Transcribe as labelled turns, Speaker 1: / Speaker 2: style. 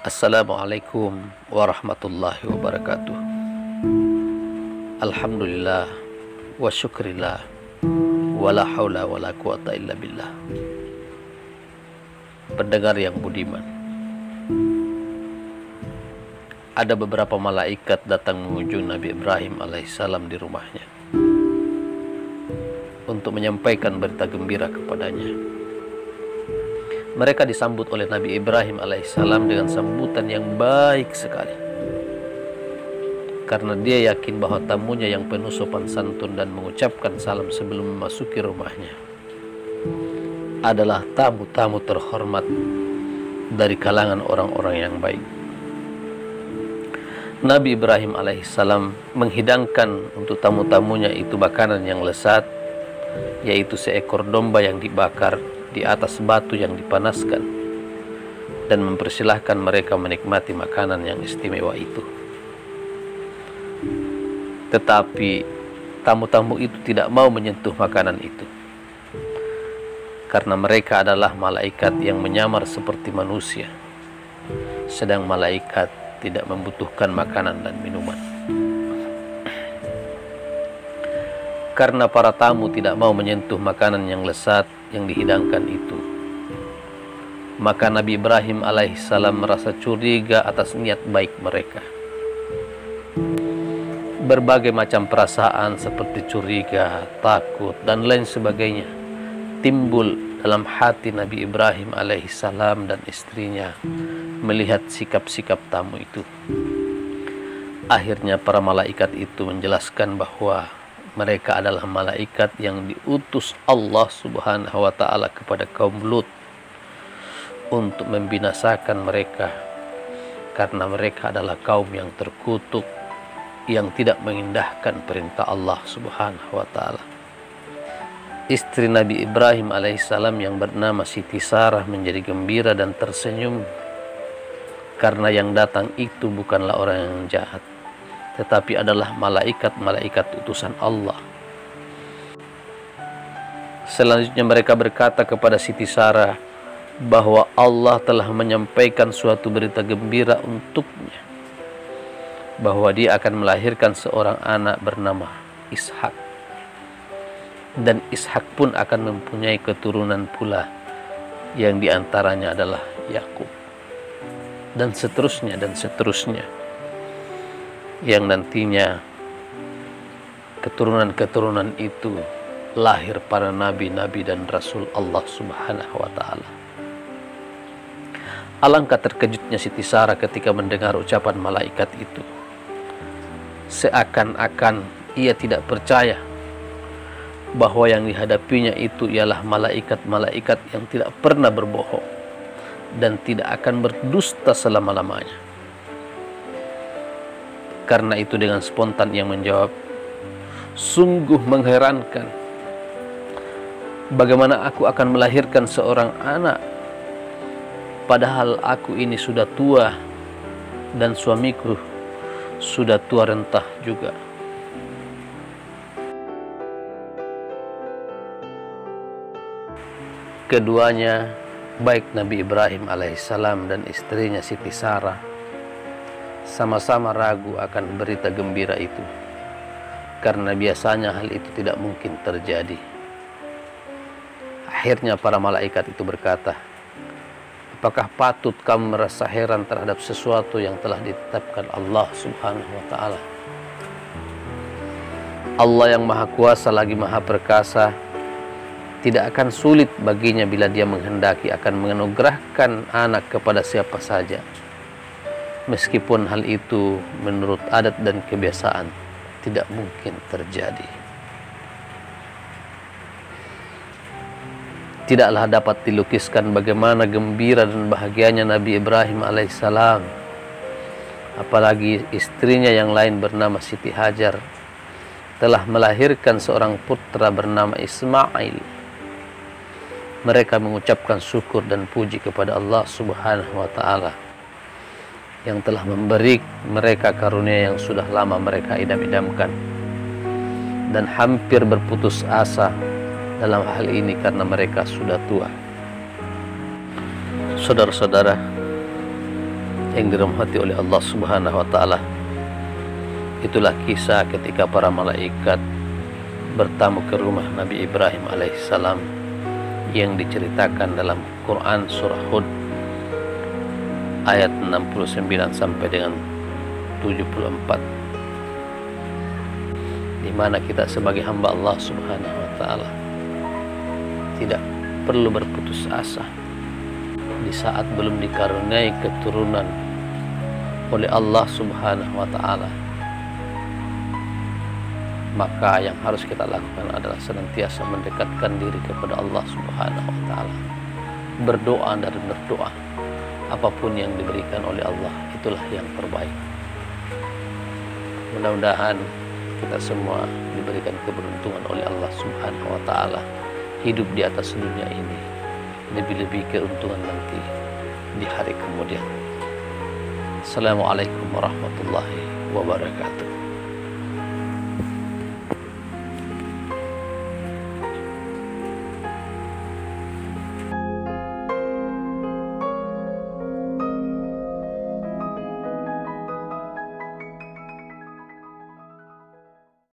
Speaker 1: Assalamualaikum warahmatullahi wabarakatuh. Alhamdulillah wa syukrillah wa la hawla wa la quwata illa billah. Pendengar yang budiman, ada beberapa malaikat datang mengunjungi Nabi Ibrahim alaihissalam di rumahnya untuk menyampaikan berita gembira kepadanya. Mereka disambut oleh Nabi Ibrahim alaihissalam dengan sambutan yang baik sekali, karena dia yakin bahwa tamunya yang penuh sopan santun dan mengucapkan salam sebelum memasuki rumahnya adalah tamu-tamu terhormat dari kalangan orang-orang yang baik. Nabi Ibrahim alaihissalam menghidangkan untuk tamu-tamunya itu makanan yang lezat, yaitu seekor domba yang dibakar di atas batu yang dipanaskan, dan mempersilahkan mereka menikmati makanan yang istimewa itu. Tetapi tamu-tamu itu tidak mau menyentuh makanan itu, karena mereka adalah malaikat yang menyamar seperti manusia, sedang malaikat tidak membutuhkan makanan dan minuman. Karena para tamu tidak mau menyentuh makanan yang lezat yang dihidangkan itu, maka Nabi Ibrahim alaihissalam merasa curiga atas niat baik mereka. Berbagai macam perasaan seperti curiga, takut, dan lain sebagainya timbul dalam hati Nabi Ibrahim alaihissalam dan istrinya melihat sikap-sikap tamu itu. Akhirnya para malaikat itu menjelaskan bahwa mereka adalah malaikat yang diutus Allah Subhanahu wa ta'ala kepada kaum Lut untuk membinasakan mereka, karena mereka adalah kaum yang terkutuk, yang tidak mengindahkan perintah Allah Subhanahu wa ta'ala. Istri Nabi Ibrahim alaihissalam yang bernama Siti Sarah menjadi gembira dan tersenyum, karena yang datang itu bukanlah orang yang jahat, tetapi adalah malaikat-malaikat utusan Allah. Selanjutnya mereka berkata kepada Siti Sarah bahwa Allah telah menyampaikan suatu berita gembira untuknya, bahwa dia akan melahirkan seorang anak bernama Ishak, dan Ishak pun akan mempunyai keturunan pula, yang diantaranya adalah Yakub, dan seterusnya dan seterusnya, yang nantinya keturunan-keturunan itu lahir para nabi-nabi dan rasul Allah Subhanahu wa ta'ala. Alangkah terkejutnya Siti Sarah ketika mendengar ucapan malaikat itu. Seakan-akan ia tidak percaya bahwa yang dihadapinya itu ialah malaikat-malaikat yang tidak pernah berbohong dan tidak akan berdusta selama-lamanya. Karena itu dengan spontan ia menjawab, "Sungguh mengherankan, bagaimana aku akan melahirkan seorang anak, padahal aku ini sudah tua dan suamiku sudah tua renta juga." Keduanya, baik Nabi Ibrahim alaihissalam dan istrinya Siti Sarah, sama-sama ragu akan berita gembira itu, karena biasanya hal itu tidak mungkin terjadi. Akhirnya para malaikat itu berkata, "Apakah patut kamu merasa heran terhadap sesuatu yang telah ditetapkan Allah Subhanahu wa ta'ala? Allah yang maha kuasa lagi maha perkasa, tidak akan sulit baginya bila dia menghendaki akan menganugerahkan anak kepada siapa saja, meskipun hal itu menurut adat dan kebiasaan tidak mungkin terjadi." Tidaklah dapat dilukiskan bagaimana gembira dan bahagianya Nabi Ibrahim alaihissalam, apalagi istrinya yang lain bernama Siti Hajar telah melahirkan seorang putra bernama Ismail. Mereka mengucapkan syukur dan puji kepada Allah Subhanahu wa ta'ala yang telah memberi mereka karunia yang sudah lama mereka idam-idamkan, dan hampir berputus asa dalam hal ini karena mereka sudah tua. Saudara-saudara yang dirahmati oleh Allah Subhanahu wa taala, itulah kisah ketika para malaikat bertamu ke rumah Nabi Ibrahim alaihissalam yang diceritakan dalam Quran surah Hud ayat 69 sampai dengan 74, di mana kita sebagai hamba Allah Subhanahu wa taala tidak perlu berputus asa di saat belum dikaruniai keturunan oleh Allah Subhanahu wa taala. Maka yang harus kita lakukan adalah senantiasa mendekatkan diri kepada Allah Subhanahu wa taala, berdoa dan berdoa. Apapun yang diberikan oleh Allah itulah yang terbaik. Mudah-mudahan kita semua diberikan keberuntungan oleh Allah Subhanahu wa taala hidup di atas dunia ini, lebih-lebih keuntungan nanti di hari kemudian. Assalamualaikum warahmatullahi wabarakatuh.